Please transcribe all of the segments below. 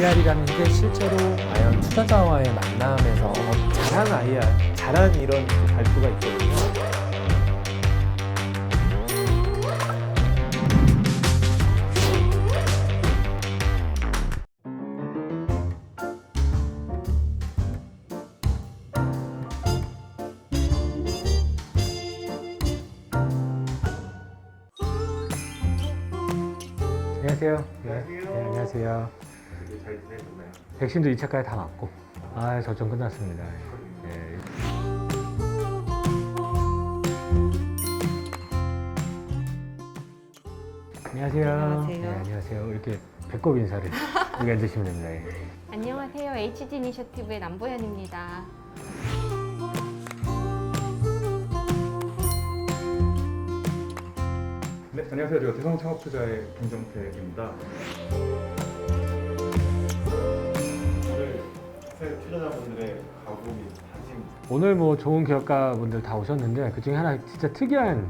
IR이라는 게 실제로 과연 투자자와의 만남에서 잘한 IR, 잘한 이런 발표가 있거든요. 안녕하세요. 네, 안녕하세요. 잘 지내셨나요? 백신도 2차까지 다 맞고 접종 끝났습니다. 네. 안녕하세요. 안녕하세요. 네, 안녕하세요. 이렇게 배꼽 인사를 여기 앉으시면 됩니다. 예. 안녕하세요. HD 이니셔티브의 남보현입니다. 네, 안녕하세요. 제가 대성창업투자의 김정태입니다. 오늘 새 투자자분들의 가구 및 관심 오늘 뭐 좋은 기업가분들 다 오셨는데 그 중에 하나 진짜 특이한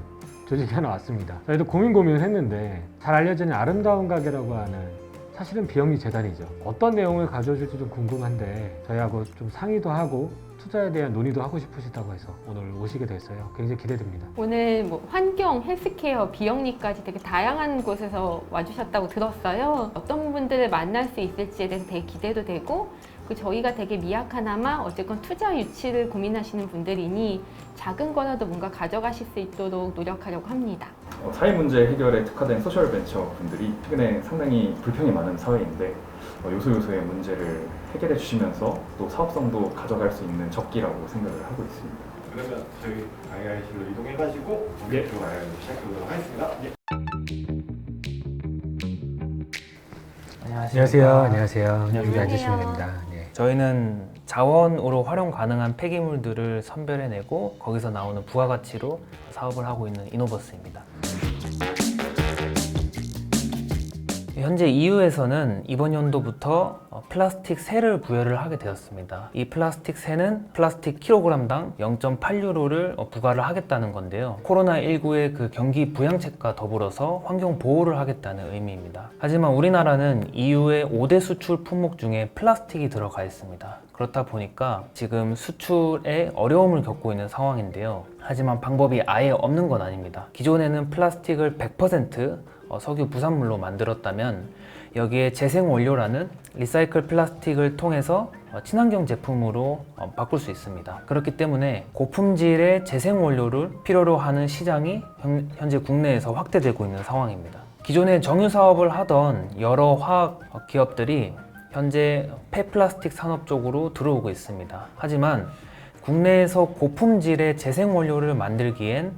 조직이 하나 왔습니다. 저희도 고민을 했는데 잘 알려진 아름다운 가게라고 하는 사실은 비영리 재단이죠. 어떤 내용을 가져올지 좀 궁금한데 저희하고 좀 상의도 하고 투자에 대한 논의도 하고 싶으시다고 해서 오늘 오시게 됐어요. 굉장히 기대됩니다. 오늘 뭐 환경, 헬스케어, 비영리까지 되게 다양한 곳에서 와주셨다고 들었어요. 어떤 분들을 만날 수 있을지에 대해서 되게 기대도 되고 저희가 되게 미약하나마 어쨌건 투자 유치를 고민하시는 분들이니 작은 거라도 뭔가 가져가실 수 있도록 노력하려고 합니다. 사회 문제 해결에 특화된 소셜 벤처 분들이 최근에 상당히 불평이 많은 사회인데 요소요소의 문제를 해결해 주시면서 또 사업성도 가져갈 수 있는 적기라고 생각을 하고 있습니다. 그러면 저희 IR실로 이동해가지고 본격적으로 IR을 시작해보도록 하겠습니다. 안녕하세요. 안녕하세요. 여기 안녕하세요. 앉으시면 됩니다. 네. 저희는 자원으로 활용 가능한 폐기물들을 선별해내고 거기서 나오는 부가가치로 사업을 하고 있는 이노버스입니다. 현재 EU에서는 이번 연도부터 플라스틱 세를 부여를 하게 되었습니다. 이 플라스틱 세는 플라스틱 킬로그램당 0.8유로를 부과를 하겠다는 건데요. 코로나19의 그 경기 부양책과 더불어서 환경 보호를 하겠다는 의미입니다. 하지만 우리나라는 EU의 5대 수출 품목 중에 플라스틱이 들어가 있습니다. 그렇다 보니까 지금 수출에 어려움을 겪고 있는 상황인데요. 하지만 방법이 아예 없는 건 아닙니다. 기존에는 플라스틱을 100% 석유 부산물로 만들었다면 여기에 재생 원료라는 리사이클 플라스틱을 통해서 친환경 제품으로 바꿀 수 있습니다. 그렇기 때문에 고품질의 재생 원료를 필요로 하는 시장이 현재 국내에서 확대되고 있는 상황입니다. 기존에 정유 사업을 하던 여러 화학 기업들이 현재 폐플라스틱 산업 쪽으로 들어오고 있습니다. 하지만 국내에서 고품질의 재생 원료를 만들기엔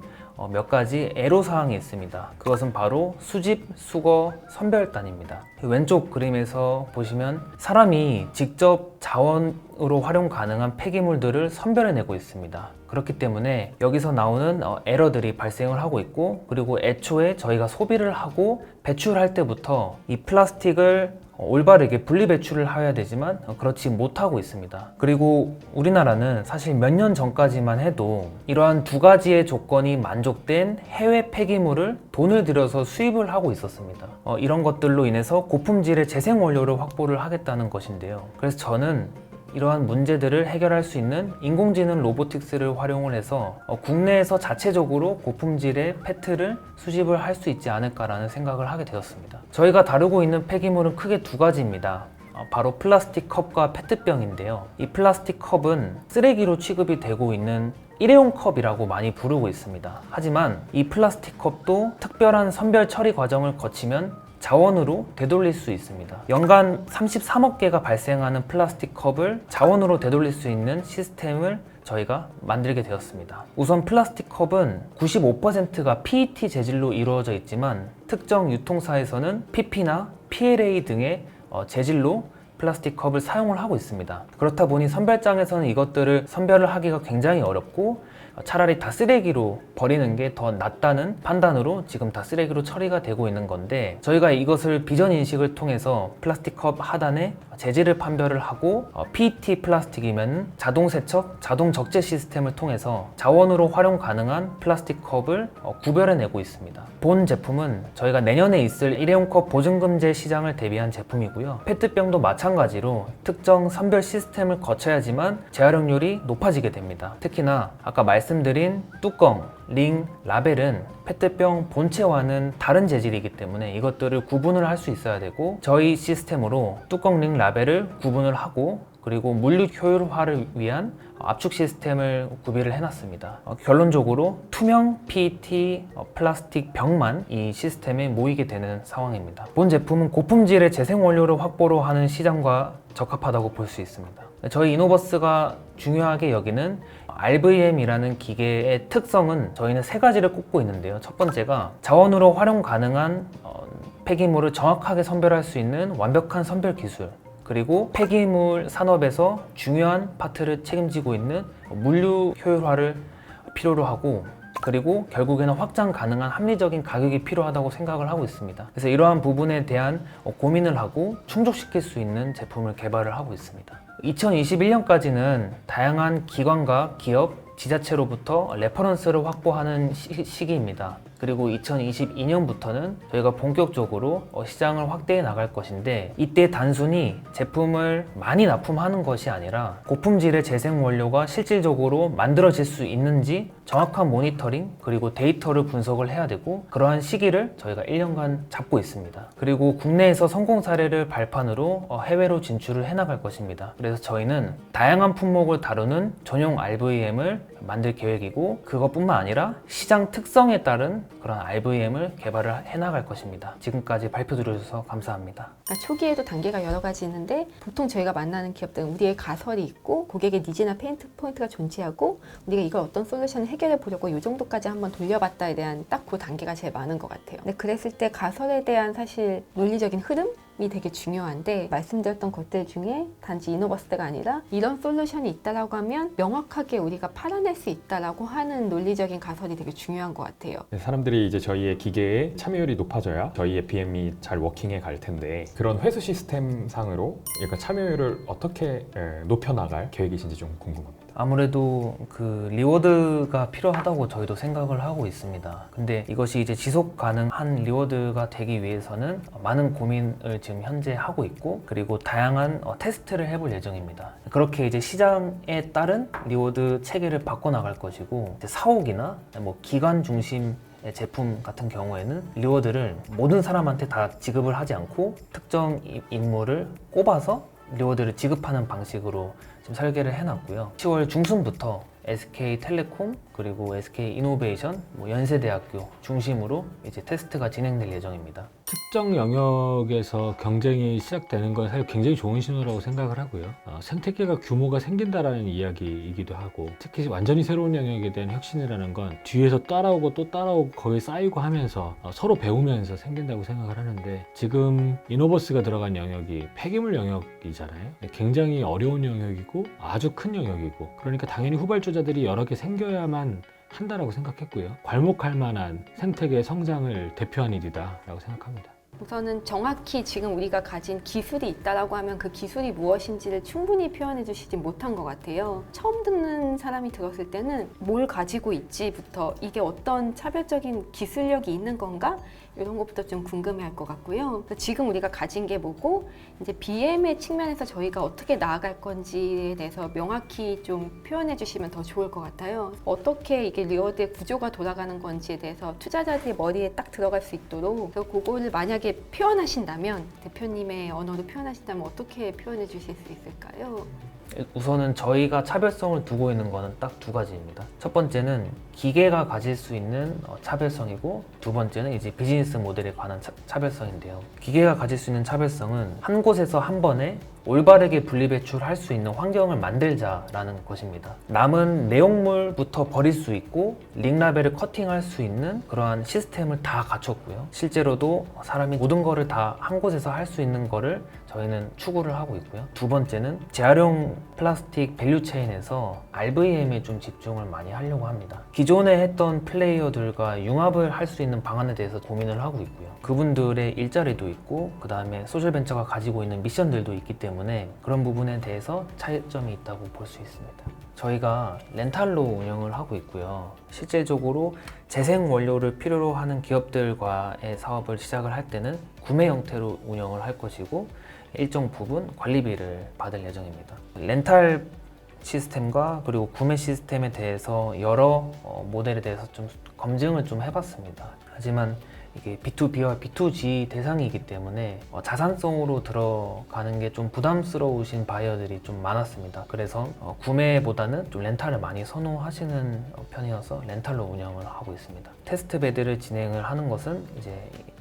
몇 가지 애로사항이 있습니다. 그것은 바로 수집, 수거, 선별단입니다. 왼쪽 그림에서 보시면 사람이 직접 자원으로 활용 가능한 폐기물들을 선별해내고 있습니다. 그렇기 때문에 여기서 나오는 에러들이 발생을 하고 있고, 그리고 애초에 저희가 소비를 하고 배출할 때부터 이 플라스틱을 올바르게 분리 배출을 해야 되지만 그렇지 못하고 있습니다. 그리고 우리나라는 사실 몇 년 전까지만 해도 이러한 두 가지의 조건이 만족된 해외 폐기물을 돈을 들여서 수입을 하고 있었습니다. 이런 것들로 인해서 고품질의 재생 원료를 확보를 하겠다는 것인데요. 그래서 저는 이러한 문제들을 해결할 수 있는 인공지능 로보틱스를 활용을 해서 국내에서 자체적으로 고품질의 페트를 수집을 할 수 있지 않을까라는 생각을 하게 되었습니다. 저희가 다루고 있는 폐기물은 크게 두 가지입니다. 바로 플라스틱 컵과 페트병인데요. 이 플라스틱 컵은 쓰레기로 취급이 되고 있는 일회용 컵이라고 많이 부르고 있습니다. 하지만 이 플라스틱 컵도 특별한 선별 처리 과정을 거치면 자원으로 되돌릴 수 있습니다. 연간 33억 개가 발생하는 플라스틱 컵을 자원으로 되돌릴 수 있는 시스템을 저희가 만들게 되었습니다. 우선 플라스틱 컵은 95%가 PET 재질로 이루어져 있지만 특정 유통사에서는 PP나 PLA 등의 재질로 플라스틱 컵을 사용을 하고 있습니다. 그렇다 보니 선별장에서는 이것들을 선별을 하기가 굉장히 어렵고, 차라리 다 쓰레기로 버리는 게 더 낫다는 판단으로 지금 다 쓰레기로 처리가 되고 있는 건데, 저희가 이것을 비전 인식을 통해서 플라스틱 컵 하단에 재질을 판별을 하고 PET 플라스틱이면 자동 세척, 자동 적재 시스템을 통해서 자원으로 활용 가능한 플라스틱 컵을 구별해내고 있습니다. 본 제품은 저희가 내년에 있을 일회용 컵 보증금제 시장을 대비한 제품이고요. 페트병도 마찬가지로 특정 선별 시스템을 거쳐야지만 재활용률이 높아지게 됩니다. 특히나 아까 말씀드린 뚜껑, 링, 라벨은 페트병 본체와는 다른 재질이기 때문에 이것들을 구분을 할 수 있어야 되고, 저희 시스템으로 뚜껑, 링, 라벨을 구분을 하고, 그리고 물류 효율화를 위한 압축 시스템을 구비를 해놨습니다. 결론적으로 투명 PET 플라스틱 병만 이 시스템에 모이게 되는 상황입니다. 본 제품은 고품질의 재생원료를 확보로 하는 시장과 적합하다고 볼 수 있습니다. 저희 이노버스가 중요하게 여기는 RVM이라는 기계의 특성은 저희는 세 가지를 꼽고 있는데요. 첫 번째가 자원으로 활용 가능한 폐기물을 정확하게 선별할 수 있는 완벽한 선별 기술, 그리고 폐기물 산업에서 중요한 파트를 책임지고 있는 물류 효율화를 필요로 하고, 그리고 결국에는 확장 가능한 합리적인 가격이 필요하다고 생각을 하고 있습니다. 그래서 이러한 부분에 대한 고민을 하고 충족시킬 수 있는 제품을 개발을 하고 있습니다. 2021년까지는 다양한 기관과 기업, 지자체로부터 레퍼런스를 확보하는 시기입니다. 그리고 2022년부터는 저희가 본격적으로 시장을 확대해 나갈 것인데, 이때 단순히 제품을 많이 납품하는 것이 아니라 고품질의 재생 원료가 실질적으로 만들어질 수 있는지 정확한 모니터링, 그리고 데이터를 분석을 해야 되고, 그러한 시기를 저희가 1년간 잡고 있습니다. 그리고 국내에서 성공 사례를 발판으로 해외로 진출을 해 나갈 것입니다. 그래서 저희는 다양한 품목을 다루는 전용 RVM을 만들 계획이고, 그것뿐만 아니라 시장 특성에 따른 그런 RVM을 개발을 해나갈 것입니다. 지금까지 발표 들어주셔서 감사합니다. 그러니까 초기에도 단계가 여러 가지 있는데, 보통 저희가 만나는 기업들은 우리의 가설이 있고 고객의 니즈나 페인 포인트가 존재하고 우리가 이걸 어떤 솔루션을 해결해 보려고 이 정도까지 한번 돌려봤다에 대한 딱 그 단계가 제일 많은 것 같아요. 근데 그랬을 때 가설에 대한 사실 논리적인 흐름이 되게 중요한데, 말씀드렸던 것들 중에 단지 이노버스가 아니라 이런 솔루션이 있다라고 하면 명확하게 우리가 팔아낼 수 있다라고 하는 논리적인 가설이 되게 중요한 것 같아요. 사람들이 이제 저희의 기계에 참여율이 높아져야 저희의 BM이 잘 워킹해 갈 텐데, 그런 회수 시스템 상으로 그러니까 참여율을 어떻게 높여나갈 계획이신지 좀 궁금합니다. 아무래도 그 리워드가 필요하다고 저희도 생각을 하고 있습니다. 근데 이것이 이제 지속 가능한 리워드가 되기 위해서는 많은 고민을 지금 현재 하고 있고, 그리고 다양한 테스트를 해볼 예정입니다. 그렇게 이제 시장에 따른 리워드 체계를 바꿔나갈 것이고, 이제 사옥이나 뭐 기관 중심 제품 같은 경우에는 리워드를 모든 사람한테 다 지급을 하지 않고 특정 인물을 꼽아서 리워드를 지급하는 방식으로 지금 설계를 해놨고요. 10월 중순부터 SK텔레콤 그리고 SK이노베이션, 연세대학교 중심으로 이제 테스트가 진행될 예정입니다. 특정 영역에서 경쟁이 시작되는 건 사실 굉장히 좋은 신호라고 생각을 하고요. 생태계가 규모가 생긴다라는 이야기이기도 하고, 특히 완전히 새로운 영역에 대한 혁신이라는 건 뒤에서 따라오고 또 따라오고 거기에 쌓이고 하면서 서로 배우면서 생긴다고 생각을 하는데, 지금 이노버스가 들어간 영역이 폐기물 영역이잖아요. 굉장히 어려운 영역이고 아주 큰 영역이고, 그러니까 당연히 후발주자들이 여러 개 생겨야만 한다라고 생각했고요. 괄목할 만한 생태계 성장을 대표한 일이다 라고 생각합니다. 우선은 정확히 지금 우리가 가진 기술이 있다라고 하면 그 기술이 무엇인지를 충분히 표현해 주시지 못한 것 같아요. 처음 듣는 사람이 들었을 때는 뭘 가지고 있지부터, 이게 어떤 차별적인 기술력이 있는 건가? 이런 것부터 좀 궁금해할 것 같고요. 지금 우리가 가진 게 뭐고, 이제 BM의 측면에서 저희가 어떻게 나아갈 건지에 대해서 명확히 좀 표현해 주시면 더 좋을 것 같아요. 어떻게 이게 리워드의 구조가 돌아가는 건지에 대해서 투자자들의 머리에 딱 들어갈 수 있도록, 그거를 만약에 표현하신다면, 대표님의 언어로 표현하신다면 어떻게 표현해 주실 수 있을까요? 우선은 저희가 차별성을 두고 있는 거는 딱 두 가지입니다. 첫 번째는 기계가 가질 수 있는 차별성이고, 두 번째는 이제 비즈니스 모델에 관한 차별성인데요. 기계가 가질 수 있는 차별성은 한 곳에서 한 번에 올바르게 분리배출할 수 있는 환경을 만들자라는 것입니다. 남은 내용물부터 버릴 수 있고 링라벨을 커팅할 수 있는 그러한 시스템을 다 갖췄고요. 실제로도 사람이 모든 거를 다 한 곳에서 할 수 있는 거를 저희는 추구를 하고 있고요. 두 번째는 재활용 플라스틱 밸류체인에서 RVM에 좀 집중을 많이 하려고 합니다. 기존에 했던 플레이어들과 융합을 할 수 있는 방안에 대해서 고민을 하고 있고요. 그분들의 일자리도 있고 그 다음에 소셜벤처가 가지고 있는 미션들도 있기 때문에 그런 부분에 대해서 차이점이 있다고 볼 수 있습니다. 저희가 렌탈로 운영을 하고 있고요. 실질적으로 재생 원료를 필요로 하는 기업들과의 사업을 시작을 할 때는 구매 형태로 운영을 할 것이고 일정 부분 관리비를 받을 예정입니다. 렌탈 시스템과 그리고 구매 시스템에 대해서 여러 모델에 대해서 좀 검증을 좀 해봤습니다. 하지만 이게 B2B와 B2G 대상이기 때문에 자산성으로 들어가는 게 좀 부담스러우신 바이어들이 좀 많았습니다. 그래서 구매보다는 좀 렌탈을 많이 선호하시는 편이어서 렌탈로 운영을 하고 있습니다. 테스트 베드를 진행을 하는 것은 이제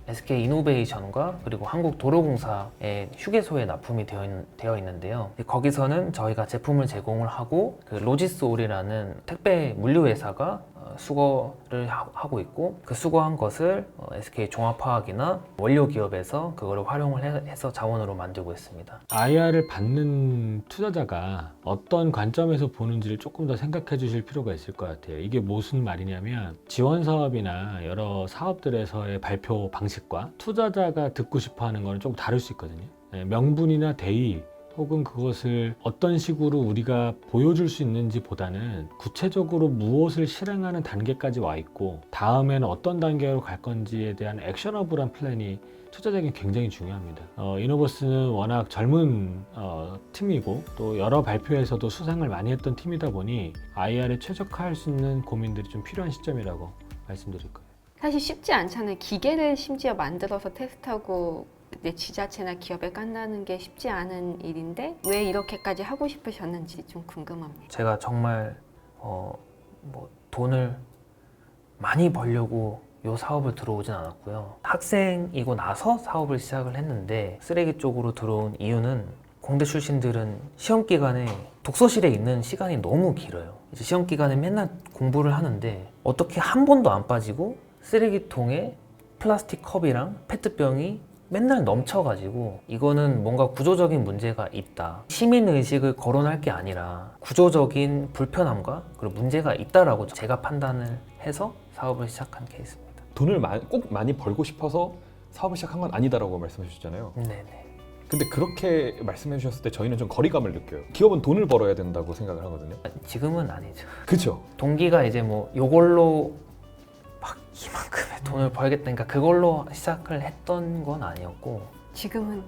SK 이노베이션과 그리고 한국도로공사의 휴게소에 납품이 되어 있는데요. 거기서는 저희가 제품을 제공을 하고 그 로지스올이라는 택배 물류회사가 수거를 하고 있고 그 수거한 것을 SK 종합화학이나 원료 기업에서 그거를 활용을 해서 자원으로 만들고 있습니다. IR을 받는 투자자가 어떤 관점에서 보는지를 조금 더 생각해 주실 필요가 있을 것 같아요. 이게 무슨 말이냐면 지원 사업이나 여러 사업들에서의 발표 방식과 투자자가 듣고 싶어 하는 거는 좀 다를 수 있거든요. 명분이나 대의 혹은 그것을 어떤 식으로 우리가 보여줄 수 있는지 보다는 구체적으로 무엇을 실행하는 단계까지 와 있고 다음에는 어떤 단계로 갈 건지에 대한 액셔너블한 플랜이 투자자에게 굉장히 중요합니다. 이노버스는 워낙 젊은 팀이고 또 여러 발표에서도 수상을 많이 했던 팀이다 보니 IR에 최적화할 수 있는 고민들이 좀 필요한 시점이라고 말씀드릴 거예요. 사실 쉽지 않잖아요. 기계를 심지어 만들어서 테스트하고 내 지자체나 기업에 깐다는 게 쉽지 않은 일인데 왜 이렇게까지 하고 싶으셨는지 좀 궁금합니다. 제가 정말 돈을 많이 벌려고 이 사업을 들어오진 않았고요. 학생이고 나서 사업을 시작을 했는데 쓰레기 쪽으로 들어온 이유는 공대 출신들은 시험 기간에 독서실에 있는 시간이 너무 길어요. 이제 시험 기간에 맨날 공부를 하는데 어떻게 한 번도 안 빠지고 쓰레기통에 플라스틱 컵이랑 페트병이 맨날 넘쳐가지고 이거는 뭔가 구조적인 문제가 있다. 시민의식을 거론할 게 아니라 구조적인 불편함과 그리고 문제가 있다라고 제가 판단을 해서 사업을 시작한 케이스입니다. 돈을 꼭 많이 벌고 싶어서 사업을 시작한 건 아니다라고 말씀해 주셨잖아요. 네네. 근데 그렇게 말씀해 주셨을 때 저희는 좀 거리감을 느껴요. 기업은 돈을 벌어야 된다고 생각을 하거든요. 지금은 아니죠. 그렇죠. 동기가 이제 뭐 요걸로 막 이만큼의 돈을 벌겠다니까 그걸로 시작을 했던 건 아니었고 지금은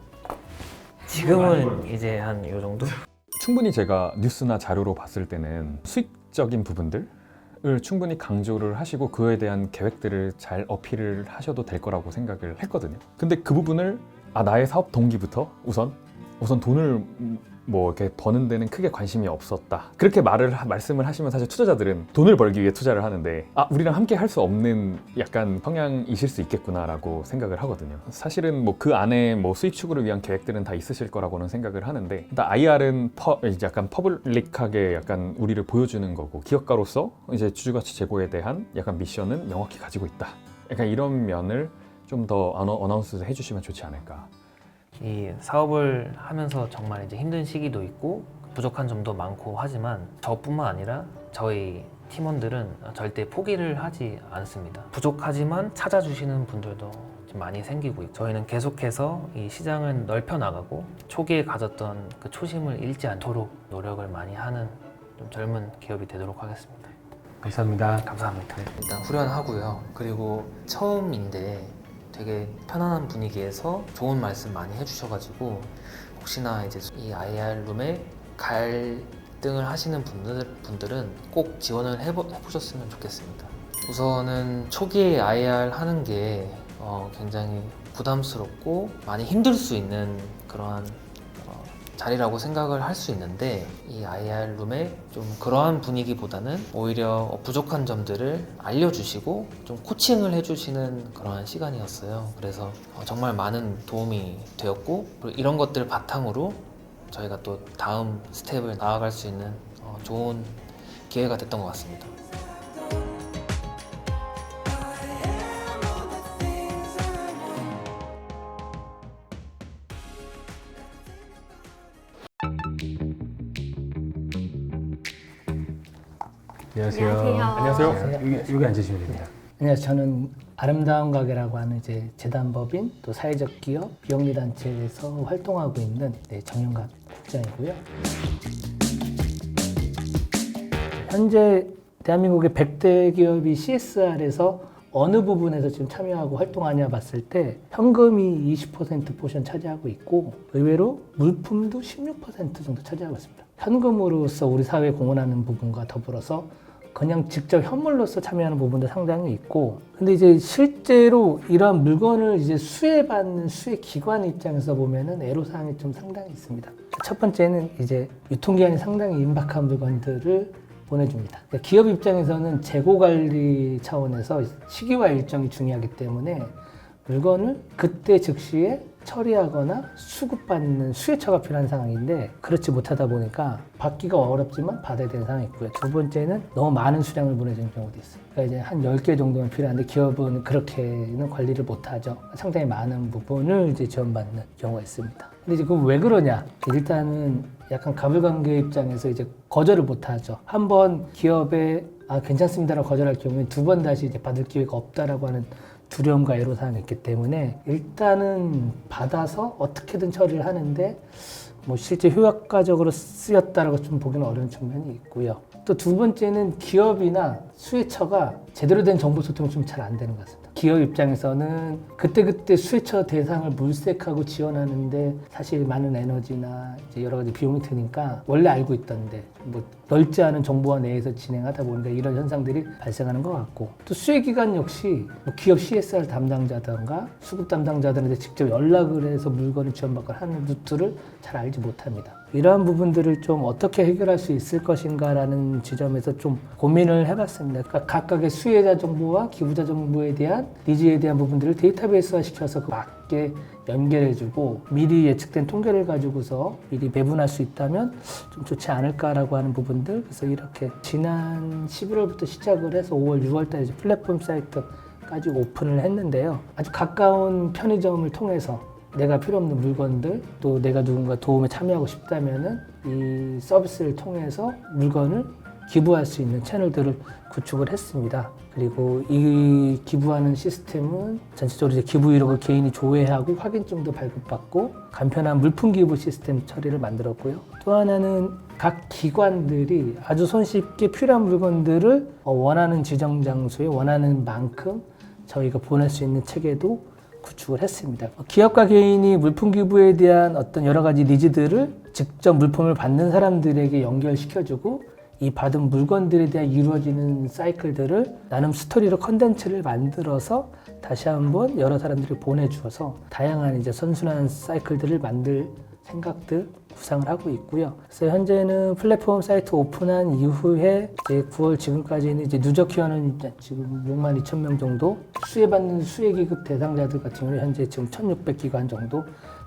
이제 한 요 정도? 충분히 제가 뉴스나 자료로 봤을 때는 수익적인 부분들을 충분히 강조를 하시고 그에 대한 계획들을 잘 어필을 하셔도 될 거라고 생각을 했거든요. 근데 그 부분을 나의 사업 동기부터 우선 돈을 뭐 이렇게 버는 데는 크게 관심이 없었다. 그렇게 말씀을 하시면 사실 투자자들은 돈을 벌기 위해 투자를 하는데 우리랑 함께 할 수 없는 약간 성향이실 수 있겠구나라고 생각을 하거든요. 사실은 뭐 그 안에 뭐 수익 추구를 위한 계획들은 다 있으실 거라고는 생각을 하는데 일단 IR은 약간 퍼블릭하게 약간 우리를 보여주는 거고 기업가로서 이제 주주가치 제고에 대한 약간 미션은 명확히 가지고 있다. 약간 이런 면을 좀 더 어나운스 해주시면 좋지 않을까. 이 사업을 하면서 정말 이제 힘든 시기도 있고 부족한 점도 많고 하지만 저뿐만 아니라 저희 팀원들은 절대 포기를 하지 않습니다. 부족하지만 찾아주시는 분들도 좀 많이 생기고 있고 저희는 계속해서 이 시장을 넓혀 나가고 초기에 가졌던 그 초심을 잃지 않도록 노력을 많이 하는 좀 젊은 기업이 되도록 하겠습니다. 감사합니다. 감사합니다. 일단 후련하고요. 그리고 처음인데 되게 편안한 분위기에서 좋은 말씀 많이 해주셔가지고 혹시나 이제 이 IR룸에 갈등을 하시는 분들은 꼭 지원을 해보셨으면 좋겠습니다. 우선은 초기에 IR 하는 게 굉장히 부담스럽고 많이 힘들 수 있는 그러한 자리라고 생각을 할 수 있는데 이 IR룸에 좀 그러한 분위기보다는 오히려 부족한 점들을 알려주시고 좀 코칭을 해주시는 그러한 시간이었어요. 그래서 정말 많은 도움이 되었고 그리고 이런 것들 바탕으로 저희가 또 다음 스텝을 나아갈 수 있는 좋은 기회가 됐던 것 같습니다. 안녕하세요. 안녕하세요. 여기 앉으시면 됩니다. 안녕하세요. 저는 아름다운 가게라고 하는 이제 재단법인 또 사회적 기업 비영리 단체에서 활동하고 있는 정영갑 국장이고요. 현재 대한민국의 100대 기업이 CSR에서 어느 부분에서 지금 참여하고 활동하냐 봤을 때 현금이 20% 포션 차지하고 있고 의외로 물품도 16% 정도 차지하고 있습니다. 현금으로서 우리 사회에 공헌하는 부분과 더불어서 그냥 직접 현물로서 참여하는 부분도 상당히 있고, 근데 이제 실제로 이러한 물건을 이제 수혜받는 수혜기관 입장에서 보면은 애로사항이 좀 상당히 있습니다. 첫 번째는 이제 유통기한이 상당히 임박한 물건들을 보내줍니다. 그러니까 기업 입장에서는 재고 관리 차원에서 시기와 일정이 중요하기 때문에 물건을 그때 즉시에 처리하거나 수급받는 수혜처가 필요한 상황인데 그렇지 못하다 보니까 받기가 어렵지만 받아야 되는 상황이 있고요. 두 번째는 너무 많은 수량을 보내주는 경우도 있어요. 그러니까 이제 한 10개 정도는 필요한데 기업은 그렇게는 관리를 못하죠. 상당히 많은 부분을 이제 지원받는 경우가 있습니다. 근데 이제 그건 왜 그러냐? 일단은 약간 가불관계 입장에서 이제 거절을 못하죠. 한번 기업에 괜찮습니다라고 거절할 경우에 두 번 다시 이제 받을 기회가 없다라고 하는 두려움과 애로사항이 있기 때문에 일단은 받아서 어떻게든 처리를 하는데 뭐 실제 효과적으로 쓰였다라고 좀 보기는 어려운 측면이 있고요. 또 두 번째는 기업이나 수혜처가 제대로 된 정보 소통이 좀 잘 안 되는 것 같습니다. 기업 입장에서는 그때그때 수혜처 대상을 물색하고 지원하는데 사실 많은 에너지나 이제 여러 가지 비용이 드니까 원래 알고 있던데 뭐 넓지 않은 정보화 내에서 진행하다 보니까 이런 현상들이 발생하는 것 같고, 또 수혜기관 역시 뭐 기업 CSR 담당자든가 수급 담당자들한테 직접 연락을 해서 물건을 지원받고 하는 루트를 잘 알지 못합니다. 이러한 부분들을 좀 어떻게 해결할 수 있을 것인가라는 지점에서 좀 고민을 해봤습니다. 그러니까 각각의 수혜자 정보와 기부자 정보에 대한 니즈에 대한 부분들을 데이터베이스화 시켜서 그 맞게 연결해주고 미리 예측된 통계를 가지고서 미리 배분할 수 있다면 좀 좋지 않을까라고 하는 부분들. 그래서 이렇게 지난 11월부터 시작을 해서 5월, 6월달에 이제 플랫폼 사이트까지 오픈을 했는데요. 아주 가까운 편의점을 통해서 내가 필요 없는 물건들, 또 내가 누군가 도움에 참여하고 싶다면은 이 서비스를 통해서 물건을 기부할 수 있는 채널들을 구축을 했습니다. 그리고 이 기부하는 시스템은 전체적으로 이제 기부 이력을 개인이 조회하고 확인증도 발급받고 간편한 물품 기부 시스템 처리를 만들었고요. 또 하나는 각 기관들이 아주 손쉽게 필요한 물건들을 원하는 지정 장소에 원하는 만큼 저희가 보낼 수 있는 체계도 구축을 했습니다. 기업과 개인이 물품 기부에 대한 어떤 여러 가지 니즈들을 직접 물품을 받는 사람들에게 연결시켜주고 이 받은 물건들에 대한 이루어지는 사이클들을 나름 스토리로 컨텐츠를 만들어서 다시 한번 여러 사람들이 보내주어서 다양한 이제 선순환 사이클들을 만들 생각들 구상을 하고 있고요. 그래서 현재는 플랫폼 사이트 오픈한 이후에 이제 9월 지금까지는 이제 누적 기원은 지금 6만 2천 명 정도, 수혜받는 수혜기급 대상자들 같은 경우는 현재 지금 1,600기관 정도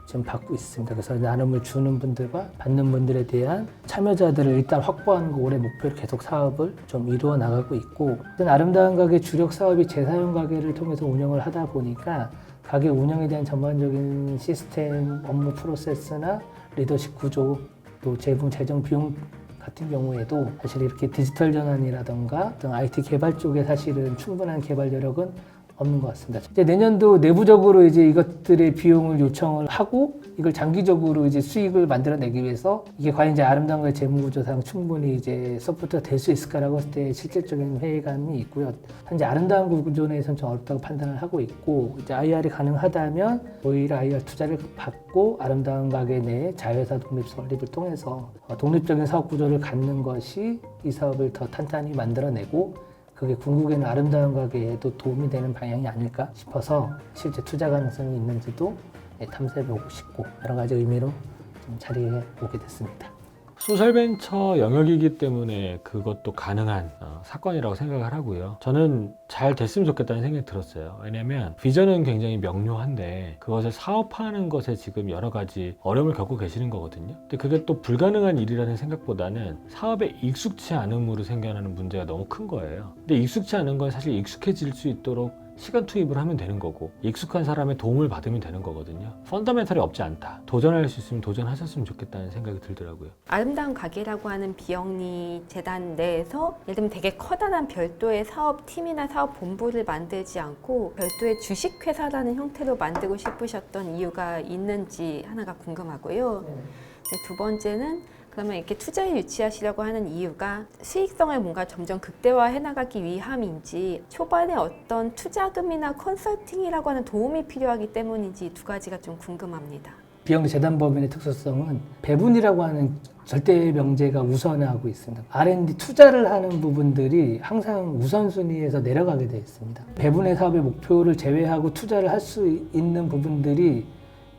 지금 받고 있습니다. 그래서 나눔을 주는 분들과 받는 분들에 대한 참여자들을 일단 확보하는 거 올해 목표로 계속 사업을 좀 이루어 나가고 있고, 아름다운 가게 주력 사업이 재사용 가게를 통해서 운영을 하다 보니까 가게 운영에 대한 전반적인 시스템, 업무 프로세스나 리더십 구조, 또 재무 재정 비용 같은 경우에도 사실 이렇게 디지털 전환이라던가 어떤 IT 개발 쪽에 사실은 충분한 개발 여력은 없는 것 같습니다. 이제 내년도 내부적으로 이제 이것들의 비용을 요청을 하고 이걸 장기적으로 이제 수익을 만들어내기 위해서 이게 과연 이제 아름다운 가게 재무구조상 충분히 이제 서포트가 될 수 있을까라고 했을 때 실질적인 회의감이 있고요. 현재 아름다운 구조 내에서는 좀 어렵다고 판단을 하고 있고, 이제 IR이 가능하다면 오히려 IR 투자를 받고 아름다운 가게 내에 자회사 독립 설립을 통해서 독립적인 사업 구조를 갖는 것이 이 사업을 더 탄탄히 만들어내고 그게 궁극에는 아름다운 가게에도 도움이 되는 방향이 아닐까 싶어서 실제 투자 가능성이 있는지도 탐색해보고 싶고 여러 가지 의미로 좀 자리에 오게 됐습니다. 소셜벤처 영역이기 때문에 그것도 가능한 사건이라고 생각을 하고요. 저는 잘 됐으면 좋겠다는 생각이 들었어요. 왜냐면 비전은 굉장히 명료한데 그것을 사업화하는 것에 지금 여러 가지 어려움을 겪고 계시는 거거든요. 근데 그게 또 불가능한 일이라는 생각보다는 사업에 익숙치 않음으로 생겨나는 문제가 너무 큰 거예요. 근데 익숙치 않은 건 사실 익숙해질 수 있도록 시간 투입을 하면 되는 거고 익숙한 사람의 도움을 받으면 되는 거거든요. 펀더멘털이 없지 않다. 도전할 수 있으면 도전하셨으면 좋겠다는 생각이 들더라고요. 아름다운 가게라고 하는 비영리 재단 내에서 예를 들면 되게 커다란 별도의 사업팀이나 사업본부를 만들지 않고 별도의 주식회사라는 형태로 만들고 싶으셨던 이유가 있는지 하나가 궁금하고요. 두 번째는 그러면 이렇게 투자에 유치하시려고 하는 이유가 수익성을 뭔가 점점 극대화해 나가기 위함인지 초반에 어떤 투자금이나 컨설팅이라고 하는 도움이 필요하기 때문인지 두 가지가 좀 궁금합니다. 비영리 재단법인의 특수성은 배분이라고 하는 절대 명제가 우선하고 있습니다. R&D 투자를 하는 부분들이 항상 우선순위에서 내려가게 되어 있습니다. 배분의 사업의 목표를 제외하고 투자를 할 수 있는 부분들이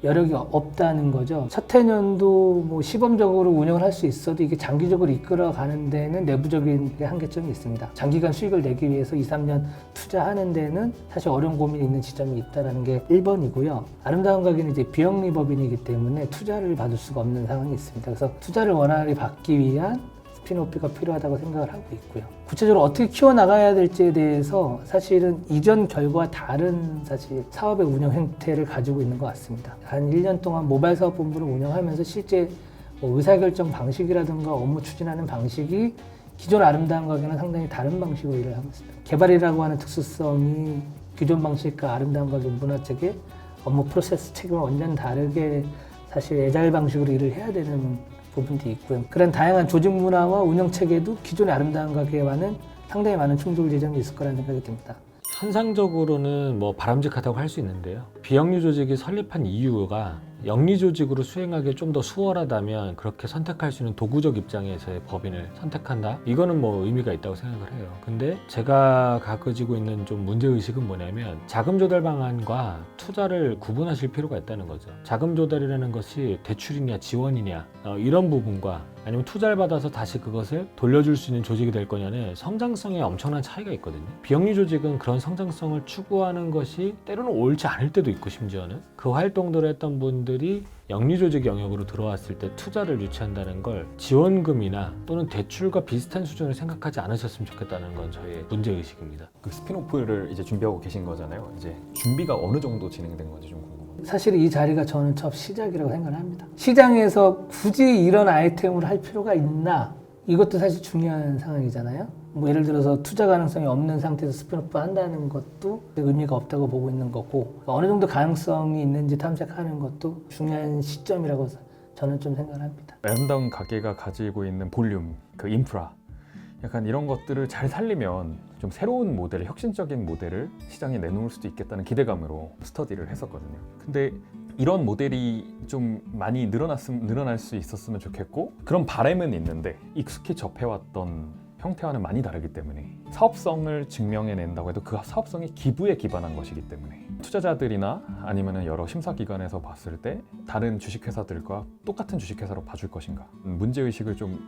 여력이 없다는 거죠. 첫 해년도 뭐 시범적으로 운영을 할 수 있어도 이게 장기적으로 이끌어가는 데는 내부적인 한계점이 있습니다. 장기간 수익을 내기 위해서 2, 3년 투자하는 데는 사실 어려운 고민이 있는 지점이 있다는 게 1번이고요. 아름다운 가게는 이제 비영리 법인이기 때문에 투자를 받을 수가 없는 상황이 있습니다. 그래서 투자를 원활히 받기 위한 스핀오프가 필요하다고 생각을 하고 있고요. 구체적으로 어떻게 키워나가야 될지에 대해서 사실은 이전 결과와 다른 사실 사업의 운영 형태를 가지고 있는 것 같습니다. 한 1년 동안 모바일 사업본부를 운영하면서 실제 의사결정 방식이라든가 업무 추진하는 방식이 기존 아름다운 가게는 상당히 다른 방식으로 일을 하고 있습니다. 개발이라고 하는 특수성이 기존 방식과 아름다운 가게 문화체계 업무 프로세스 책임을 완전 다르게 사실 애자일 방식으로 일을 해야 되는 부분도 있고요. 그런 다양한 조직 문화와 운영 체계도 기존의 아름다운 가게와는 상당히 많은 충돌 지점이 있을 거라는 생각이 듭니다. 현상적으로는 뭐 바람직하다고 할 수 있는데요. 비영리 조직이 설립한 이유가 영리 조직으로 수행하기 좀 더 수월하다면 그렇게 선택할 수 있는 도구적 입장에서의 법인을 선택한다? 이거는 뭐 의미가 있다고 생각을 해요. 근데 제가 가지고 있는 좀 문제의식은 뭐냐면 자금 조달 방안과 투자를 구분하실 필요가 있다는 거죠. 자금 조달이라는 것이 대출이냐 지원이냐 이런 부분과 아니면 투자를 받아서 다시 그것을 돌려줄 수 있는 조직이 될 거냐는 성장성에 엄청난 차이가 있거든요. 비영리 조직은 그런 성장성을 추구하는 것이 때로는 옳지 않을 때도 있고 심지어는 그 활동들을 했던 분들이 영리 조직 영역으로 들어왔을 때 투자를 유치한다는 걸 지원금이나 또는 대출과 비슷한 수준을 생각하지 않으셨으면 좋겠다는 건 저의 문제의식입니다. 그 스피노프를 이제 준비하고 계신 거잖아요. 이제 준비가 어느 정도 진행된 건지 좀 궁금합니다. 사실 이 자리가 저는 첫 시작이라고 생각을 합니다. 시장에서 굳이 이런 아이템을 할 필요가 있나? 이것도 사실 중요한 상황이잖아요. 뭐 예를 들어서 투자 가능성이 없는 상태에서 스피노프 한다는 것도 의미가 없다고 보고 있는 거고 어느 정도 가능성이 있는지 탐색하는 것도 중요한 시점이라고 저는 좀 생각을 합니다. 아름다운 가게가 가지고 있는 볼륨, 그 인프라 약간 이런 것들을 잘 살리면 좀 새로운 모델, 혁신적인 모델을 시장에 내놓을 수도 있겠다는 기대감으로 스터디를 했었거든요. 근데 이런 모델이 좀 많이 늘어날 수 있었으면 좋겠고 그런 바람은 있는데 익숙히 접해왔던 형태와는 많이 다르기 때문에 사업성을 증명해낸다고 해도 그 사업성이 기부에 기반한 것이기 때문에 투자자들이나 아니면 여러 심사기관에서 봤을 때 다른 주식회사들과 똑같은 주식회사로 봐줄 것인가 문제의식을 좀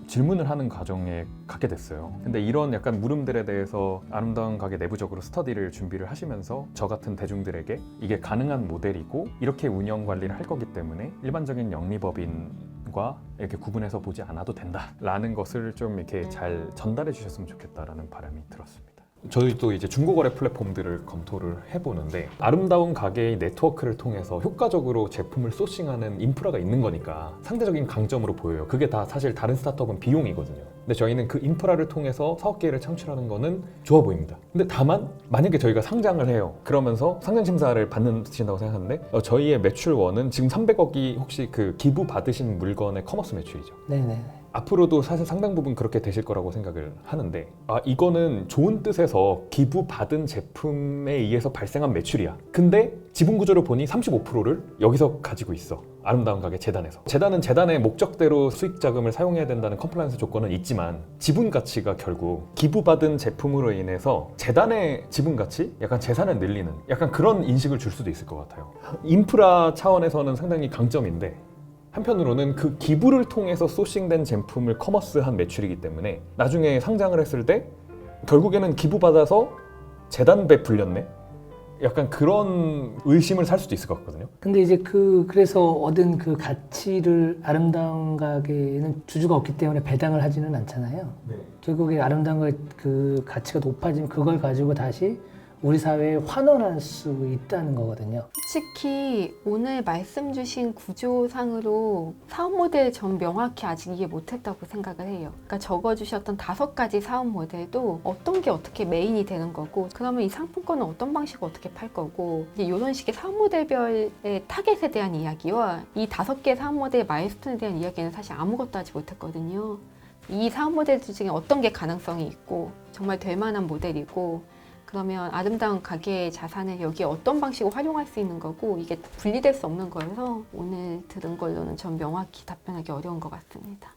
질문을 하는 과정에 갖게 됐어요. 근데 이런 약간 물음들에 대해서 아름다운 가게 내부적으로 스터디를 준비를 하시면서 저 같은 대중들에게 이게 가능한 모델이고 이렇게 운영 관리를 할 거기 때문에 일반적인 영리법인과 이렇게 구분해서 보지 않아도 된다라는 것을 좀 이렇게 잘 전달해 주셨으면 좋겠다라는 바람이 들었습니다. 저희도 이제 중고거래 플랫폼들을 검토를 해보는데 아름다운 가게의 네트워크를 통해서 효과적으로 제품을 소싱하는 인프라가 있는 거니까 상대적인 강점으로 보여요. 그게 다 사실 다른 스타트업은 비용이거든요. 근데 저희는 그 인프라를 통해서 사업 기회를 창출하는 거는 좋아 보입니다. 근데 다만 만약에 저희가 상장을 해요. 그러면서 상장 심사를 받는다고 생각하는데 저희의 매출원은 지금 300억이 혹시 그 기부 받으신 물건의 커머스 매출이죠. 네네. 앞으로도 사실 상당 부분 그렇게 되실 거라고 생각을 하는데 이거는 좋은 뜻에서 기부받은 제품에 의해서 발생한 매출이야. 근데 지분 구조를 보니 35%를 여기서 가지고 있어. 아름다운 가게 재단에서. 재단은 재단의 목적대로 수익 자금을 사용해야 된다는 컴플라이언스 조건은 있지만 지분 가치가 결국 기부받은 제품으로 인해서 재단의 지분 가치? 약간 재산을 늘리는 약간 그런 인식을 줄 수도 있을 것 같아요. 인프라 차원에서는 상당히 강점인데 한편으로는 그 기부를 통해서 소싱된 제품을 커머스한 매출이기 때문에 나중에 상장을 했을 때 결국에는 기부받아서 재단배 불렸네? 약간 그런 의심을 살 수도 있을 것 같거든요. 근데 이제 그래서 얻은 그 가치를 아름다운 가게에는 주주가 없기 때문에 배당을 하지는 않잖아요. 결국에 아름다운 가게 그 가치가 높아지면 그걸 가지고 다시 우리 사회에 환원할 수 있다는 거거든요. 솔직히 오늘 말씀 주신 구조상으로 사업 모델 전 명확히 아직 이해 못했다고 생각을 해요. 그러니까 적어주셨던 5가지 사업 모델도 어떤 게 어떻게 메인이 되는 거고, 그러면 이 상품권은 어떤 방식으로 어떻게 팔 거고, 이제 이런 식의 사업 모델별의 타겟에 대한 이야기와 이 5개 사업 모델의 마일스톤에 대한 이야기는 사실 아무것도 하지 못했거든요. 이 사업 모델들 중에 어떤 게 가능성이 있고 정말 될 만한 모델이고, 그러면 아름다운 가게의 자산을 여기에 어떤 방식으로 활용할 수 있는 거고, 이게 분리될 수 없는 거여서 오늘 들은 걸로는 전 명확히 답변하기 어려운 것 같습니다.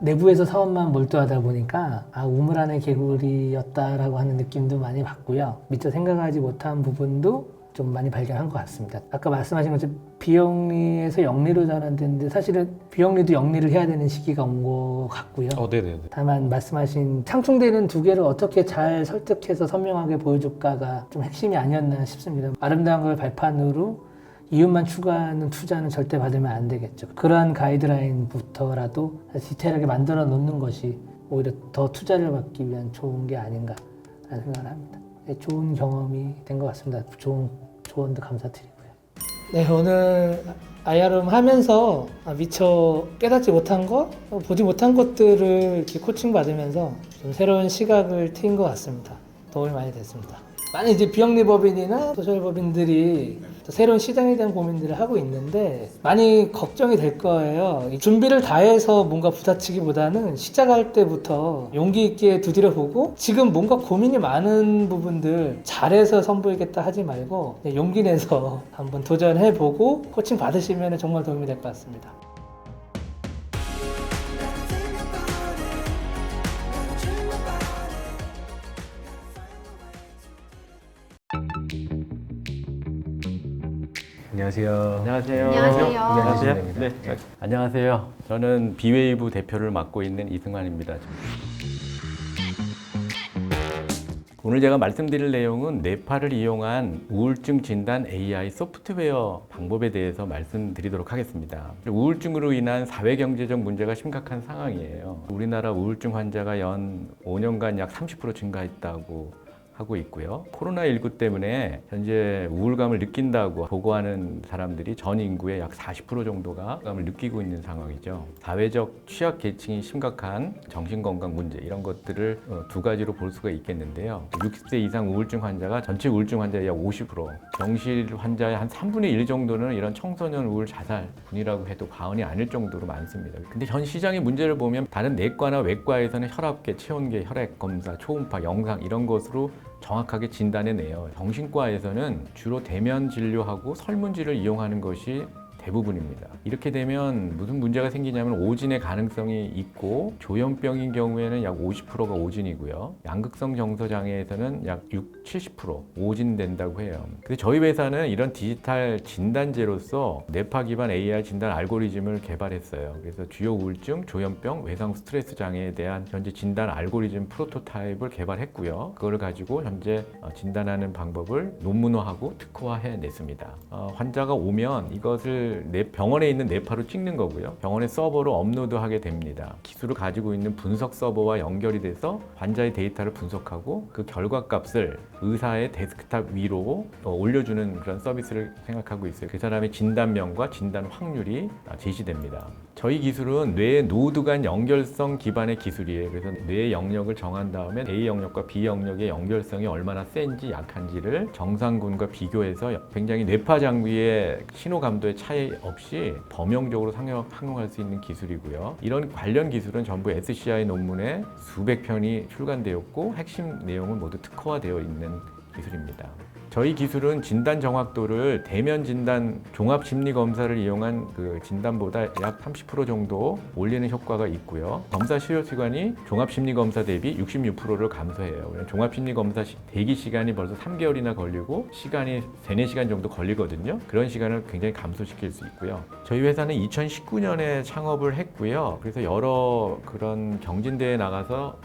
내부에서 사업만 몰두하다 보니까 우물 안의 개구리였다라고 하는 느낌도 많이 받고요. 미처 생각하지 못한 부분도 좀 많이 발견한 것 같습니다. 아까 말씀하신 것처럼 비영리에서 영리로 전환됐는데 사실은 비영리도 영리를 해야 되는 시기가 온 것 같고요. 네네. 다만 말씀하신 상충되는 두 개를 어떻게 잘 설득해서 선명하게 보여줄까가 좀 핵심이 아니었나 싶습니다. 아름다운 걸 발판으로 이윤만 추구하는 투자는 절대 받으면 안 되겠죠. 그러한 가이드라인부터라도 디테일하게 만들어 놓는 것이 오히려 더 투자를 받기 위한 좋은 게 아닌가 라는 생각을 합니다. 네, 좋은 경험이 된 것 같습니다. 좋은 조언도 감사드리고요. 네, 오늘 IRM 하면서 미처 깨닫지 못한 것, 보지 못한 것들을 이렇게 코칭 받으면서 좀 새로운 시각을 트인 것 같습니다. 도움이 많이 됐습니다. 많은 이제 비영리 법인이나 소셜 법인들이 또 새로운 시장에 대한 고민들을 하고 있는데 많이 걱정이 될 거예요. 이 준비를 다해서 뭔가 부딪히기보다는 시작할 때부터 용기 있게 두드려보고, 지금 뭔가 고민이 많은 부분들 잘해서 선보이겠다 하지 말고 용기 내서 한번 도전해보고 코칭 받으시면 정말 도움이 될 것 같습니다. 안녕하세요. 안녕하세요. 안녕하세요. 네. 안녕하세요. 저는 비웨이브 대표를 맡고 있는 이승환입니다. 오늘 제가 말씀드릴 내용은 뇌파를 이용한 우울증 진단 AI 소프트웨어 방법에 대해서 말씀드리도록 하겠습니다. 우울증으로 인한 사회경제적 문제가 심각한 상황이에요. 우리나라 우울증 환자가 연 5년간 약 30% 증가했다고 하고 있고요. 코로나19 때문에 현재 우울감을 느낀다고 보고하는 사람들이 전 인구의 약 40% 정도가 우울감을 느끼고 있는 상황이죠. 사회적 취약 계층이 심각한 정신건강 문제, 이런 것들을 두 가지로 볼 수가 있겠는데요. 60세 이상 우울증 환자가 전체 우울증 환자의 약 50%, 병실 환자의 한 3분의 1 정도는 이런 청소년 우울 자살 분이라고 해도 과언이 아닐 정도로 많습니다. 근데 현 시장의 문제를 보면 다른 내과나 외과에서는 혈압계, 체온계, 혈액 검사, 초음파, 영상 이런 것으로 정확하게 진단해내요. 정신과에서는 주로 대면 진료하고 설문지를 이용하는 것이 대부분입니다. 이렇게 되면 무슨 문제가 생기냐면 오진의 가능성이 있고, 조현병인 경우에는 약 50%가 오진이고요. 양극성 정서 장애에서는 약 70% 오진된다고 해요. 근데 저희 회사는 이런 디지털 진단제로서 뇌파 기반 AI 진단 알고리즘을 개발했어요. 그래서 주요 우울증, 조현병, 외상 스트레스 장애에 대한 현재 진단 알고리즘 프로토타입을 개발했고요. 그걸 가지고 현재 진단하는 방법을 논문화하고 특허화해냈습니다. 환자가 오면 이것을 병원에 있는 뇌파로 찍는 거고요. 병원의 서버로 업로드하게 됩니다. 기술을 가지고 있는 분석 서버와 연결이 돼서 환자의 데이터를 분석하고 그 결과값을 의사의 데스크탑 위로 올려주는 그런 서비스를 생각하고 있어요. 그 사람의 진단명과 진단 확률이 제시됩니다. 저희 기술은 뇌의 노드 간 연결성 기반의 기술이에요. 그래서 뇌의 영역을 정한 다음에 A 영역과 B 영역의 연결성이 얼마나 센지 약한지를 정상군과 비교해서 굉장히 뇌파 장비의 신호 감도의 차이 없이 범용적으로 상용할 수 있는 기술이고요. 이런 관련 기술은 전부 SCI 논문에 수백 편이 출간되었고 핵심 내용은 모두 특허화되어 있는 기술입니다. 저희 기술은 진단 정확도를 대면 진단 종합 심리 검사를 이용한 그 진단보다 약 30% 정도 올리는 효과가 있고요. 검사 시효 시간이 종합 심리 검사 대비 66%를 감소해요. 종합 심리 검사 대기 시간이 벌써 3개월이나 걸리고 시간이 3-4시간 정도 걸리거든요. 그런 시간을 굉장히 감소시킬 수 있고요. 저희 회사는 2019년에 창업을 했고요. 그래서 여러 그런 경진대회에 나가서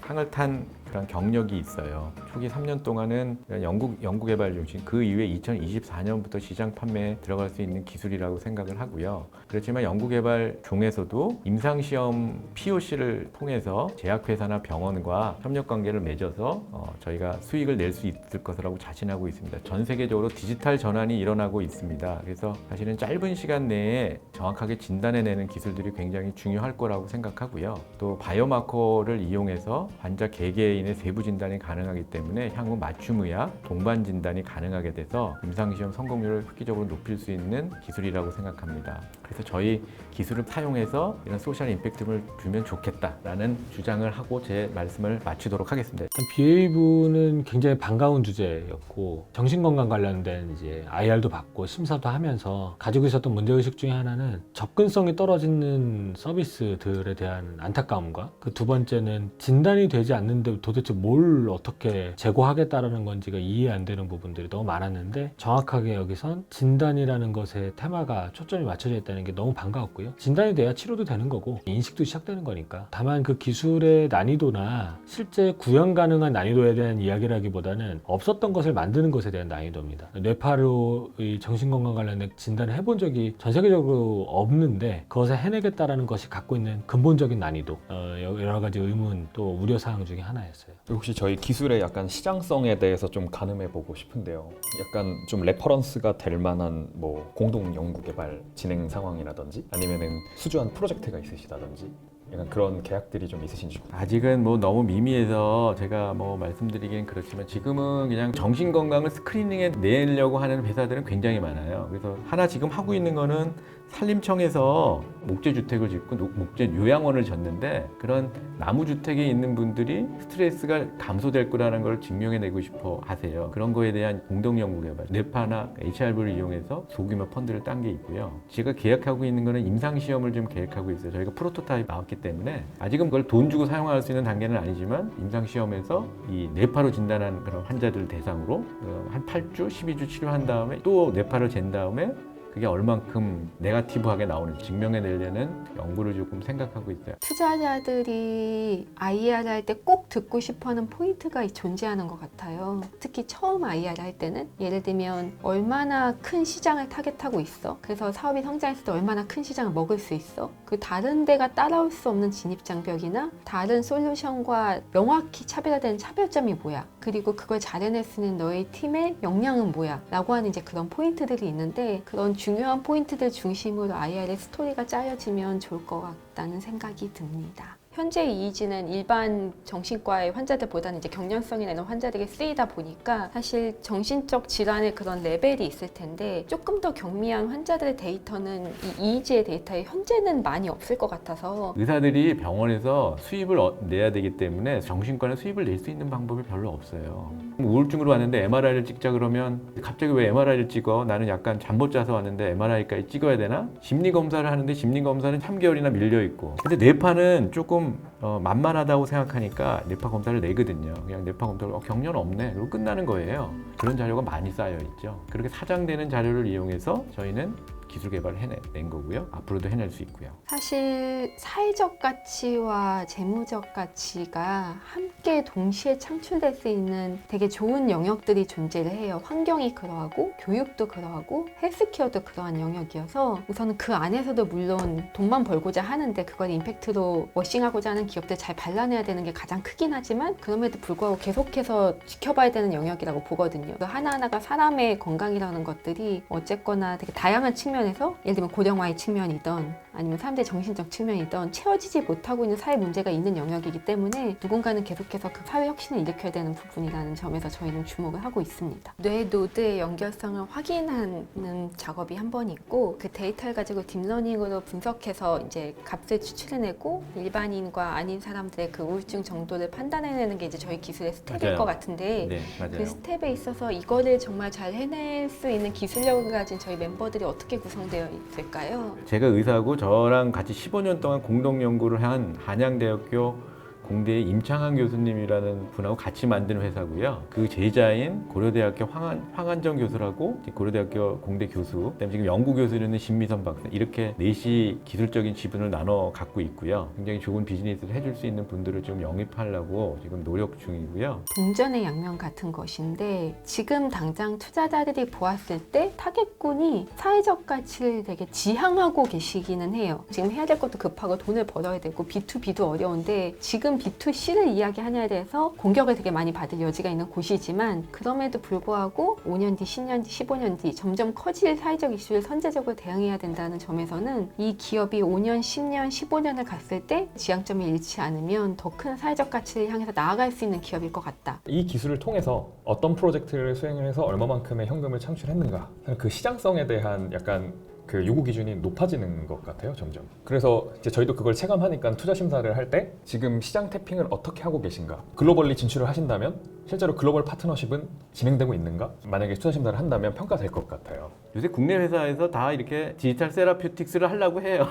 상을 탄 그런 경력이 있어요. 초기 3년 동안은 연구개발 중심, 그 이후에 2024년부터 시장 판매에 들어갈 수 있는 기술이라고 생각을 하고요. 그렇지만 연구개발 중에서도 임상시험 POC를 통해서 제약회사나 병원과 협력관계를 맺어서 저희가 수익을 낼 수 있을 것이라고 자신하고 있습니다. 전 세계적으로 디지털 전환이 일어나고 있습니다. 그래서 사실은 짧은 시간 내에 정확하게 진단해내는 기술들이 굉장히 중요할 거라고 생각하고요. 또 바이오마커를 이용해서 환자 개개인의 세부 진단이 가능하기 때문에 향후 맞춤의학, 동반 진단이 가능하게 돼서 임상시험 성공률을 획기적으로 높일 수 있는 기술이라고 생각합니다. 그래서 저희 기술을 사용해서 이런 소셜 임팩트를 주면 좋겠다라는 주장을 하고 제 말씀을 마치도록 하겠습니다. 일단 BA부는 굉장히 반가운 주제였고 정신건강 관련된 이제 IR도 받고 심사도 하면서 가지고 있었던 문제의식 중에 하나는 접근성이 떨어지는 서비스들에 대한 안타까움과 그 두 번째는 진단이 되지 않는데 도대체 뭘 어떻게 제고하겠다라는 건지가 이해 안 되는 부분들이 너무 많았는데 정확하게 여기선 진단이라는 것에 테마가 초점이 맞춰져 있다는 게 너무 반가웠고요. 진단이 돼야 치료도 되는 거고 인식도 시작되는 거니까 다만 그 기술의 난이도나 실제 구현 가능한 난이도에 대한 이야기라기보다는 없었던 것을 만드는 것에 대한 난이도입니다. 뇌파로의 정신건강 관련된 진단을 해본 적이 전 세계적으로 없는데 그것을 해내겠다라는 것이 갖고 있는 근본적인 난이도, 여러 가지 의문 또 우려사항 중에 하나였어요. 혹시 저희 기술의 약간 시장성에 대해서 좀 가늠해보고 싶은데요. 약간 좀 레퍼런스가 될 만한 뭐 공동 연구 개발 진행 상황이라든지 아니면은 수주한 프로젝트가 있으시다든지 약간 그런 계약들이 좀 있으신지. 아직은 뭐 너무 미미해서 제가 뭐 말씀드리기는 그렇지만 지금은 그냥 정신건강을 스크리닝에 내려고 하는 회사들은 굉장히 많아요. 그래서 하나 지금 하고 있는 거는 산림청에서 목재주택을 짓고 목재 요양원을 졌는데 그런 나무주택에 있는 분들이 스트레스가 감소될 거라는 걸 증명해내고 싶어 하세요. 그런 거에 대한 공동연구개발, 뇌파나 HRV를 이용해서 소규모 펀드를 딴 게 있고요. 제가 계획하고 있는 거는 임상시험을 좀 계획하고 있어요. 저희가 프로토타입 나왔기 때문에 아직은 그걸 돈 주고 사용할 수 있는 단계는 아니지만 임상시험에서 이 뇌파로 진단한 그런 환자들 대상으로 한 8주, 12주 치료한 다음에 또 뇌파를 잰 다음에 그게 얼만큼 네거티브하게 나오는지 증명해내려는 연구를 조금 생각하고 있어요. 투자자들이 IR 할 때 꼭 듣고 싶어하는 포인트가 존재하는 것 같아요. 특히 처음 IR 할 때는 예를 들면 얼마나 큰 시장을 타겟하고 있어? 그래서 사업이 성장했을 때 얼마나 큰 시장을 먹을 수 있어? 그 다른 데가 따라올 수 없는 진입장벽이나 다른 솔루션과 명확히 차별화되는 차별점이 뭐야? 그리고 그걸 잘 해낼 수 있는 너의 팀의 역량은 뭐야? 라고 하는 이제 그런 포인트들이 있는데 그런 중요한 포인트들 중심으로 IR의 스토리가 짜여지면 좋을 것 같다는 생각이 듭니다. 현재 이의지는 일반 정신과의 환자들보다는 이제 경련성이나 이런 환자들에게 쓰이다 보니까 사실 정신적 질환의 그런 레벨이 있을 텐데 조금 더 경미한 환자들의 데이터는 이 이의지의 데이터에 현재는 많이 없을 것 같아서 의사들이 병원에서 수입을 내야 되기 때문에 정신과는 수입을 낼 수 있는 방법이 별로 없어요. 우울증으로 왔는데 MRI를 찍자 그러면 갑자기 왜 MRI를 찍어? 나는 약간 잠 못 자서 왔는데 MRI까지 찍어야 되나? 심리검사를 하는데 심리검사는 3개월이나 밀려있고 근데 뇌파는 조금 만만하다고 생각하니까 뇌파 검사를 내거든요. 그냥 뇌파 검사를 경련 없네. 그리고 끝나는 거예요. 그런 자료가 많이 쌓여 있죠. 그렇게 사장되는 자료를 이용해서 저희는 기술 개발을 해낸 거고요. 앞으로도 해낼 수 있고요. 사실 사회적 가치와 재무적 가치가 함께 동시에 창출될 수 있는 되게 좋은 영역들이 존재를 해요. 환경이 그러하고 교육도 그러하고 헬스케어도 그러한 영역이어서 우선은 그 안에서도 물론 돈만 벌고자 하는데 그걸 임팩트로 워싱하고자 하는 기업들 잘 발라내야 되는 게 가장 크긴 하지만 그럼에도 불구하고 계속해서 지켜봐야 되는 영역이라고 보거든요. 하나하나가 사람의 건강이라는 것들이 어쨌거나 되게 다양한 측면에서 예를 들면 고령화의 측면이든 아니면 사람들의 정신적 측면이든 채워지지 못하고 있는 사회 문제가 있는 영역이기 때문에 누군가는 계속해서 그 사회 혁신을 일으켜야 되는 부분이라는 점에서 저희는 주목을 하고 있습니다. 뇌 노드의 연결성을 확인하는 작업이 한 번 있고 그 데이터를 가지고 딥러닝으로 분석해서 이제 값을 추출해내고 일반인과 아닌 사람들의 그 우울증 정도를 판단해내는 게 이제 저희 기술의 스텝일 맞아요. 것 같은데 네, 맞아요. 그 스텝에 있어서 이거를 정말 잘 해낼 수 있는 기술력을 가진 저희 멤버들이 어떻게 구성되어 있을까요? 제가 의사고 저랑 같이 15년 동안 공동 연구를 한 한양대학교 공대의 임창환 교수님이라는 분하고 같이 만든 회사고요. 그 제자인 고려대학교 황한정 교수라고 고려대학교 공대 교수, 그다음에 지금 연구 교수는 신미선 박사 이렇게 넷이 기술적인 지분을 나눠 갖고 있고요. 굉장히 좋은 비즈니스를 해줄 수 있는 분들을 좀 영입하려고 지금 노력 중이고요. 동전의 양면 같은 것인데 지금 당장 투자자들이 보았을 때 타겟군이 사회적 가치를 되게 지향하고 계시기는 해요. 지금 해야 될 것도 급하고 돈을 벌어야 되고 B2B도 어려운데 지금 B2C를 이야기하냐에 대해서 공격을 되게 많이 받을 여지가 있는 곳이지만 그럼에도 불구하고 5년 뒤, 10년 뒤, 15년 뒤 점점 커질 사회적 이슈를 선제적으로 대응해야 된다는 점에서는 이 기업이 5년, 10년, 15년을 갔을 때 지향점이 잃지 않으면 더 큰 사회적 가치를 향해서 나아갈 수 있는 기업일 것 같다. 이 기술을 통해서 어떤 프로젝트를 수행을 해서 얼마만큼의 현금을 창출했는가 그 시장성에 대한 약간 그 요구 기준이 높아지는 것 같아요, 점점. 그래서 이제 저희도 그걸 체감하니까 투자 심사를 할 때 지금 시장 태핑을 어떻게 하고 계신가, 글로벌리 진출을 하신다면 실제로 글로벌 파트너십은 진행되고 있는가, 만약에 투자 심사를 한다면 평가될 것 같아요. 요새 국내 회사에서 다 이렇게 디지털 세라피우틱스를 하려고 해요.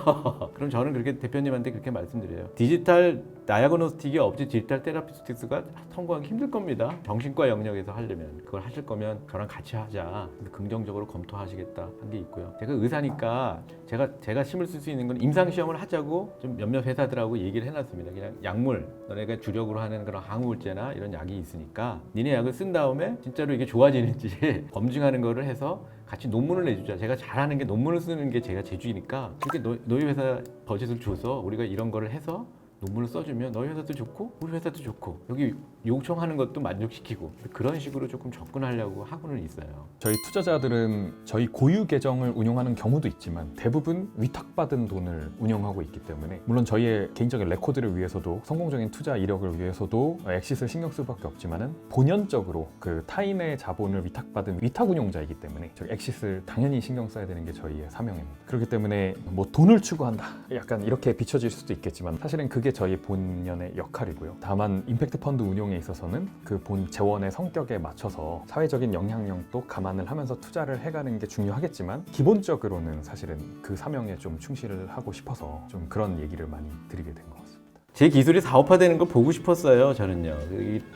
그럼 저는 그렇게 대표님한테 그렇게 말씀드려요. 디지털 다이아그노스틱이 없이 디지털 세라피우틱스가 성공하기 힘들 겁니다. 정신과 영역에서 하려면 그걸 하실 거면 저랑 같이 하자. 긍정적으로 검토하시겠다 한 게 있고요. 제가 의사니까 제가 힘을 쓸 수 있는 건 임상 시험을 하자고 좀 몇몇 회사들하고 얘기를 해놨습니다. 그냥 약물, 너네가 주력으로 하는 그런 항우울제나 이런 약이 있으니까 니네 약을 쓴 다음에 진짜로 이게 좋아지는지 검증하는 거를 해서 같이 논문을 내주자. 제가 잘하는 게 논문을 쓰는 게 제가 재주니까 그렇게 너희 회사 버젯을 줘서 우리가 이런 거를 해서 논문을 써주면 너희 회사도 좋고 우리 회사도 좋고 여기 요청하는 것도 만족시키고 그런 식으로 조금 접근하려고 하고는 있어요. 저희 투자자들은 저희 고유 계정을 운용하는 경우도 있지만 대부분 위탁받은 돈을 운용하고 있기 때문에 물론 저희의 개인적인 레코드를 위해서도 성공적인 투자 이력을 위해서도 엑싯을 신경 쓸 수밖에 없지만은 본연적으로 그 타인의 자본을 위탁받은 위탁 운용자이기 때문에 저희 엑싯을 당연히 신경 써야 되는 게 저희의 사명입니다. 그렇기 때문에 뭐 돈을 추구한다 약간 이렇게 비춰질 수도 있겠지만 사실은 그게 저희 본연의 역할이고요. 다만 임팩트 펀드 운용에 있어서는 그 본 재원의 성격에 맞춰서 사회적인 영향력도 감안을 하면서 투자를 해가는 게 중요하겠지만 기본적으로는 사실은 그 사명에 좀 충실을 하고 싶어서 좀 그런 얘기를 많이 드리게 된 것 같습니다. 제 기술이 사업화되는 걸 보고 싶었어요. 저는요.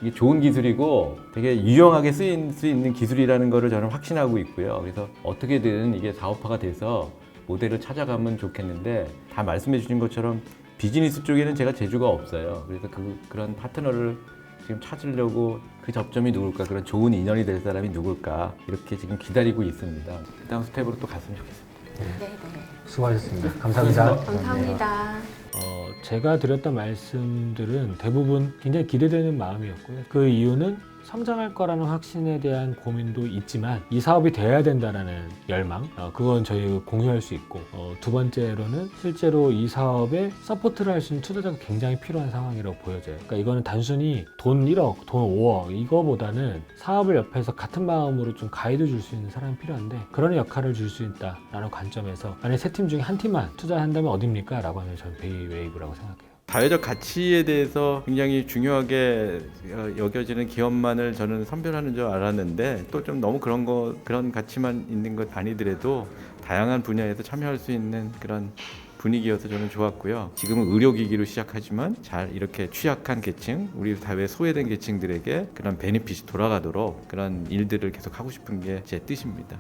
이게 좋은 기술이고 되게 유용하게 쓰일 수 있는 기술이라는 거를 저는 확신하고 있고요. 그래서 어떻게든 이게 사업화가 돼서 모델을 찾아가면 좋겠는데 다 말씀해 주신 것처럼 비즈니스 쪽에는 제가 재주가 없어요. 그래서 그런 파트너를 지금 찾으려고 그 접점이 누굴까, 그런 좋은 인연이 될 사람이 누굴까 이렇게 지금 기다리고 있습니다. 그 다음 스텝으로 또 갔으면 좋겠습니다. 네, 수고하셨습니다. 감사합니다. 감사합니다. 제가 드렸던 말씀들은 대부분 굉장히 기대되는 마음이었고요. 그 이유는 성장할 거라는 확신에 대한 고민도 있지만 이 사업이 돼야 된다는 열망, 그건 저희 공유할 수 있고, 두 번째로는 실제로 이 사업에 서포트를 할 수 있는 투자자가 굉장히 필요한 상황이라고 보여져요. 그러니까 이거는 단순히 돈 1억, 돈 5억 이거보다는 사업을 옆에서 같은 마음으로 좀 가이드 줄 수 있는 사람이 필요한데 그런 역할을 줄 수 있다라는 관점에서 만약 세 팀 중에 한 팀만 투자한다면 어딥니까? 라고 하면 저는 베이웨이브라고 생각해요. 사회적 가치에 대해서 굉장히 중요하게 여겨지는 기업만을 저는 선별하는 줄 알았는데 또 좀 너무 그런 가치만 있는 것 아니더라도 다양한 분야에서 참여할 수 있는 그런 분위기여서 저는 좋았고요. 지금은 의료기기로 시작하지만 잘 이렇게 취약한 계층, 우리 사회 소외된 계층들에게 그런 베네핏이 돌아가도록 그런 일들을 계속 하고 싶은 게 제 뜻입니다.